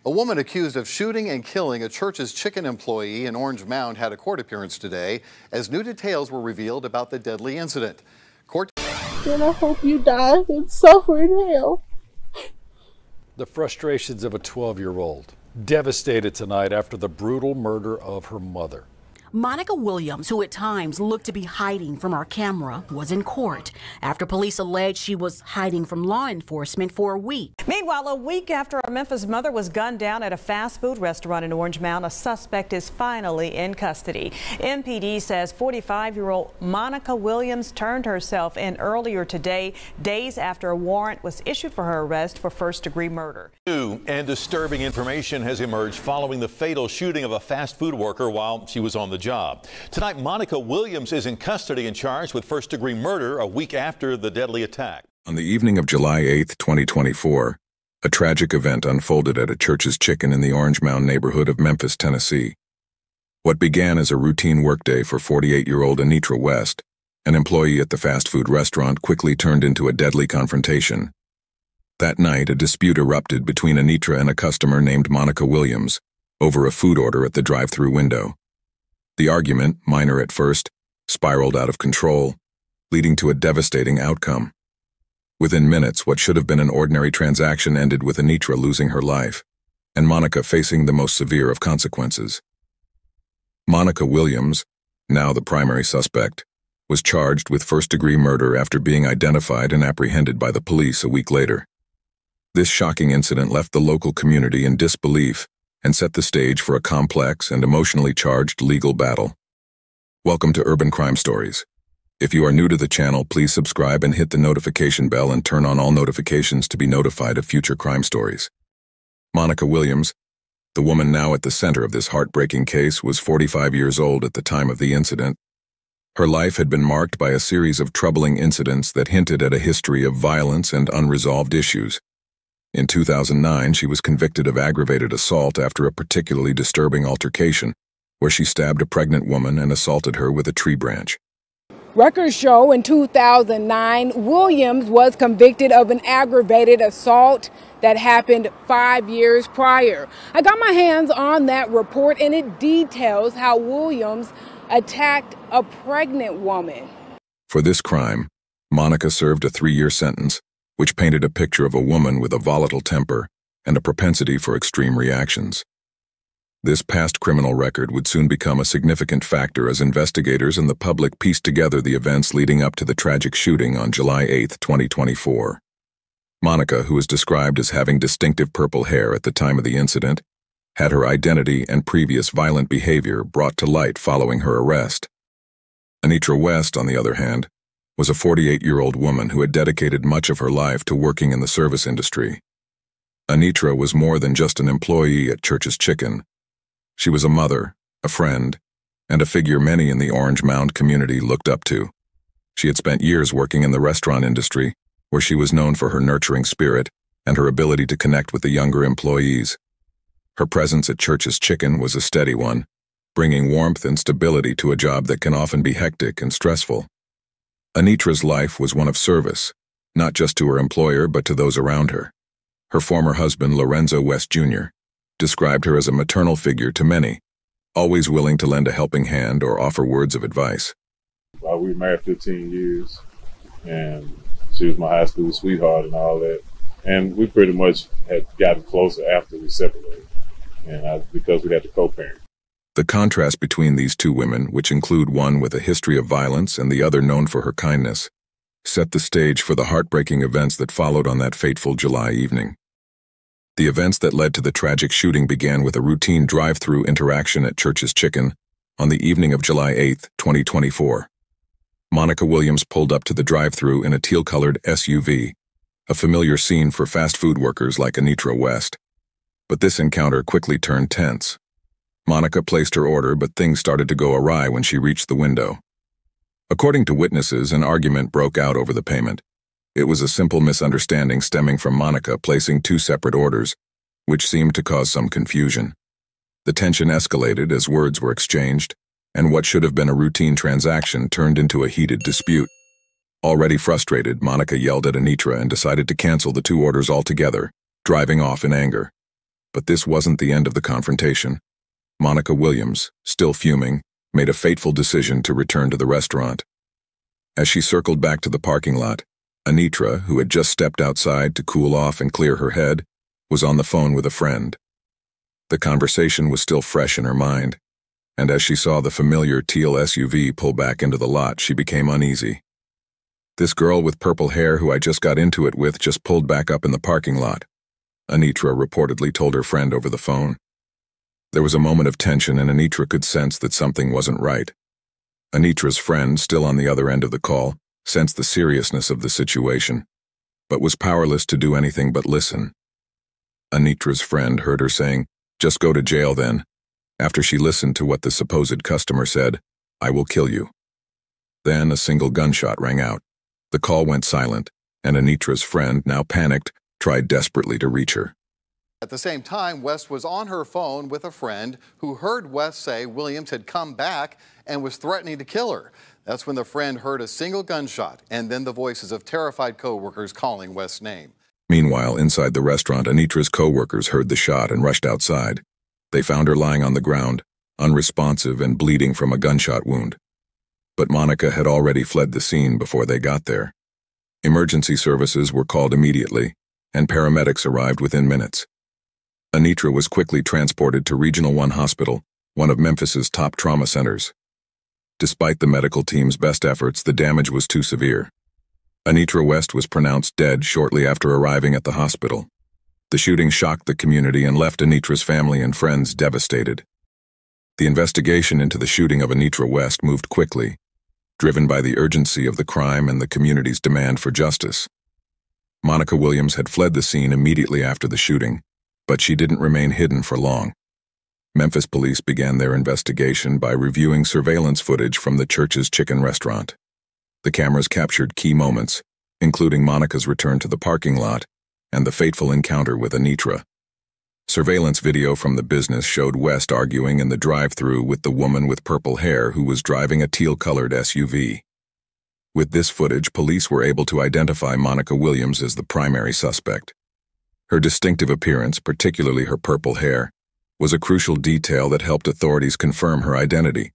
A woman accused of shooting and killing a church's chicken employee in Orange Mound had a court appearance today as new details were revealed about the deadly incident. And I hope you die and suffer in hell. The frustrations of a 12-year-old, devastated tonight after the brutal murder of her mother. Monica Williams, who at times looked to be hiding from our camera, was in court after police alleged she was hiding from law enforcement for a week. Meanwhile, a week after a Memphis mother was gunned down at a fast food restaurant in Orange Mound, a suspect is finally in custody. MPD says 45-year-old Monica Williams turned herself in earlier today, days after a warrant was issued for her arrest for first-degree murder. New and disturbing information has emerged following the fatal shooting of a fast food worker while she was on the job. Tonight, Monica Williams is in custody and charged with first-degree murder a week after the deadly attack. On the evening of July 8, 2024, a tragic event unfolded at a Church's Chicken in the Orange Mound neighborhood of Memphis, Tennessee. What began as a routine workday for 48-year-old Anitra West, an employee at the fast food restaurant, quickly turned into a deadly confrontation. That night, a dispute erupted between Anitra and a customer named Monica Williams over a food order at the drive-thru window. The argument, minor at first, spiraled out of control, leading to a devastating outcome. Within minutes, what should have been an ordinary transaction ended with Anitra losing her life, and Monica facing the most severe of consequences. Monica Williams, now the primary suspect, was charged with first-degree murder after being identified and apprehended by the police a week later. This shocking incident left the local community in disbelief and set the stage for a complex and emotionally charged legal battle. Welcome to Urban Crime Stories. If you are new to the channel, please subscribe and hit the notification bell and turn on all notifications to be notified of future crime stories. Monica Williams, the woman now at the center of this heartbreaking case, was 45 years old at the time of the incident. Her life had been marked by a series of troubling incidents that hinted at a history of violence and unresolved issues. In 2009, she was convicted of aggravated assault after a particularly disturbing altercation, where she stabbed a pregnant woman and assaulted her with a tree branch. Records show in 2009, Williams was convicted of an aggravated assault that happened 5 years prior. I got my hands on that report, and it details how Williams attacked a pregnant woman. For this crime, Monica served a 3-year sentence, which painted a picture of a woman with a volatile temper and a propensity for extreme reactions. This past criminal record would soon become a significant factor as investigators and the public pieced together the events leading up to the tragic shooting on July 8, 2024. Monica, who is described as having distinctive purple hair at the time of the incident, had her identity and previous violent behavior brought to light following her arrest. Anitra West, on the other hand, was a 48-year-old woman who had dedicated much of her life to working in the service industry. Anitra was more than just an employee at Church's Chicken. She was a mother, a friend, and a figure many in the Orange Mound community looked up to. She had spent years working in the restaurant industry, where she was known for her nurturing spirit and her ability to connect with the younger employees. Her presence at Church's Chicken was a steady one, bringing warmth and stability to a job that can often be hectic and stressful. Anitra's life was one of service, not just to her employer but to those around her. Her former husband, Lorenzo West Jr., described her as a maternal figure to many, always willing to lend a helping hand or offer words of advice. We were married 15 years, and she was my high school sweetheart and all that. And we pretty much had gotten closer after we separated, because we had to co-parent. The contrast between these two women, which include one with a history of violence and the other known for her kindness, set the stage for the heartbreaking events that followed on that fateful July evening. The events that led to the tragic shooting began with a routine drive-thru interaction at Church's Chicken on the evening of July 8, 2024. Monica Williams pulled up to the drive-thru in a teal-colored SUV, a familiar scene for fast food workers like Anitra West. But this encounter quickly turned tense. Monica placed her order, but things started to go awry when she reached the window. According to witnesses, an argument broke out over the payment. It was a simple misunderstanding stemming from Monica placing two separate orders, which seemed to cause some confusion. The tension escalated as words were exchanged, and what should have been a routine transaction turned into a heated dispute. Already frustrated, Monica yelled at Anitra and decided to cancel the two orders altogether, driving off in anger. But this wasn't the end of the confrontation. Monica Williams, still fuming, made a fateful decision to return to the restaurant. As she circled back to the parking lot, Anitra, who had just stepped outside to cool off and clear her head, was on the phone with a friend. The conversation was still fresh in her mind, and as she saw the familiar teal SUV pull back into the lot, she became uneasy. "This girl with purple hair who I just got into it with just pulled back up in the parking lot," Anitra reportedly told her friend over the phone. There was a moment of tension, and Anitra could sense that something wasn't right. Anitra's friend, still on the other end of the call, sensed the seriousness of the situation, but was powerless to do anything but listen. Anitra's friend heard her saying, "Just go to jail then." After she listened to what the supposed customer said, "I will kill you." Then a single gunshot rang out. The call went silent, and Anitra's friend, now panicked, tried desperately to reach her. At the same time, West was on her phone with a friend who heard West say Williams had come back and was threatening to kill her. That's when the friend heard a single gunshot and then the voices of terrified co-workers calling West's name. Meanwhile, inside the restaurant, Anitra's co-workers heard the shot and rushed outside. They found her lying on the ground, unresponsive and bleeding from a gunshot wound. But Monica had already fled the scene before they got there. Emergency services were called immediately, and paramedics arrived within minutes. Anitra was quickly transported to Regional 1 Hospital, one of Memphis's top trauma centers. Despite the medical team's best efforts, the damage was too severe. Anitra West was pronounced dead shortly after arriving at the hospital. The shooting shocked the community and left Anitra's family and friends devastated. The investigation into the shooting of Anitra West moved quickly, driven by the urgency of the crime and the community's demand for justice. Monica Williams had fled the scene immediately after the shooting, but she didn't remain hidden for long. Memphis police began their investigation by reviewing surveillance footage from the church's chicken restaurant. The cameras captured key moments, including Monica's return to the parking lot and the fateful encounter with Anitra. Surveillance video from the business showed West arguing in the drive-thru with the woman with purple hair who was driving a teal-colored SUV. With this footage, police were able to identify Monica Williams as the primary suspect. Her distinctive appearance, particularly her purple hair, was a crucial detail that helped authorities confirm her identity.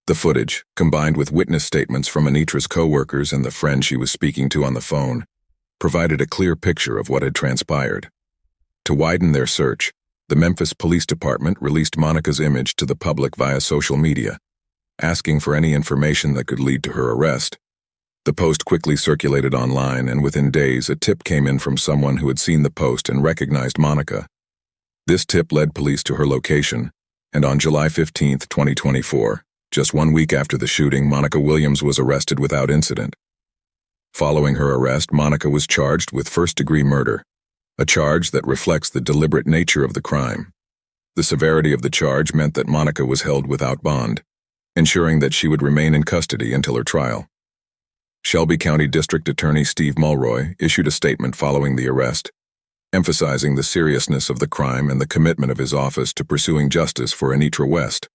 The footage, combined with witness statements from Anitra's co-workers and the friend she was speaking to on the phone, provided a clear picture of what had transpired. To widen their search, the Memphis Police Department released Monica's image to the public via social media, asking for any information that could lead to her arrest. The post quickly circulated online, and within days a tip came in from someone who had seen the post and recognized Monica. This tip led police to her location, and on July 15, 2024, just 1 week after the shooting, Monica Williams was arrested without incident. Following her arrest, Monica was charged with first-degree murder, a charge that reflects the deliberate nature of the crime. The severity of the charge meant that Monica was held without bond, ensuring that she would remain in custody until her trial. Shelby County District Attorney Steve Mulroy issued a statement following the arrest, emphasizing the seriousness of the crime and the commitment of his office to pursuing justice for Anitra West.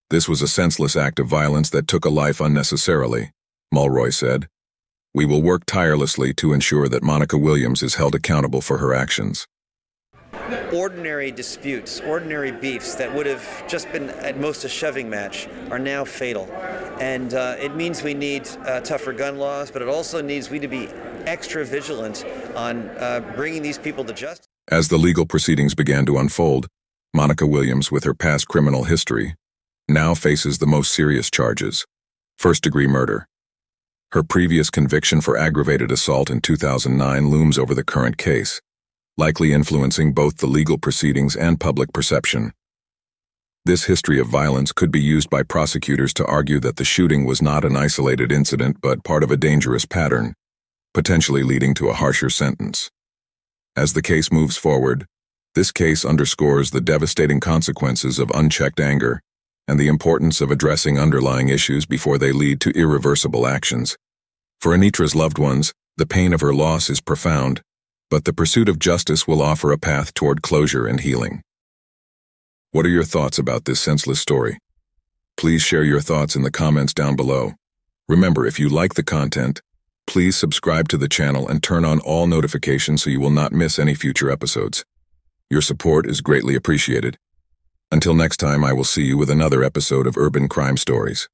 "This was a senseless act of violence that took a life unnecessarily," Mulroy said. "We will work tirelessly to ensure that Monica Williams is held accountable for her actions." Ordinary disputes, ordinary beefs that would have just been at most a shoving match are now fatal. And it means we need tougher gun laws, but it also needs we to be extra vigilant on bringing these people to justice. As the legal proceedings began to unfold, Monica Williams, with her past criminal history, now faces the most serious charges: first-degree murder. Her previous conviction for aggravated assault in 2009 looms over the current case, likely influencing both the legal proceedings and public perception. This history of violence could be used by prosecutors to argue that the shooting was not an isolated incident but part of a dangerous pattern, potentially leading to a harsher sentence. As the case moves forward, this case underscores the devastating consequences of unchecked anger and the importance of addressing underlying issues before they lead to irreversible actions. For Anitra's loved ones, the pain of her loss is profound, but the pursuit of justice will offer a path toward closure and healing. What are your thoughts about this senseless story? Please share your thoughts in the comments down below. Remember, if you like the content, please subscribe to the channel and turn on all notifications so you will not miss any future episodes. Your support is greatly appreciated. Until next time, I will see you with another episode of Urban Crime Stories.